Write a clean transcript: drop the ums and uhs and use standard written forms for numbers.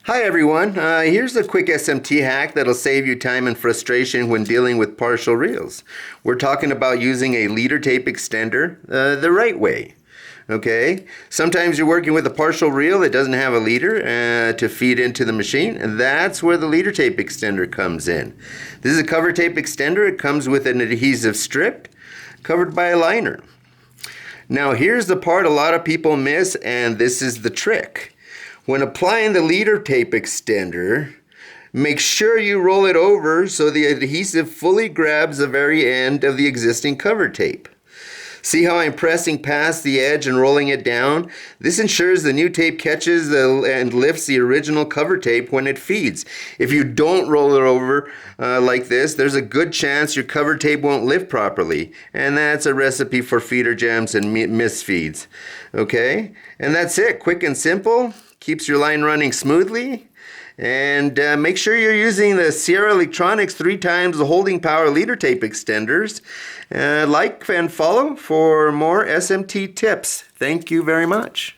Hi everyone, here's a quick SMT hack that'll save you time and frustration when dealing with partial reels. We're talking about using a leader tape extender the right way. Okay, sometimes you're working with a partial reel that doesn't have a leader to feed into the machine, and that's where the leader tape extender comes in. This is a cover tape extender. It comes with an adhesive strip covered by a liner. Now here's the part a lot of people miss, and this is the trick. When applying the leader tape extender, make sure you roll it over so the adhesive fully grabs the very end of the existing cover tape. See how I'm pressing past the edge and rolling it down? This ensures the new tape catches and lifts the original cover tape when it feeds. If you don't roll it over like this, there's a good chance your cover tape won't lift properly. And that's a recipe for feeder jams and misfeeds. Okay? And that's it. Quick and simple. Keeps your line running smoothly. And make sure you're using the Sierra Electronics 3 times the holding power leader tape extenders. Like and follow for more SMT tips. Thank you very much.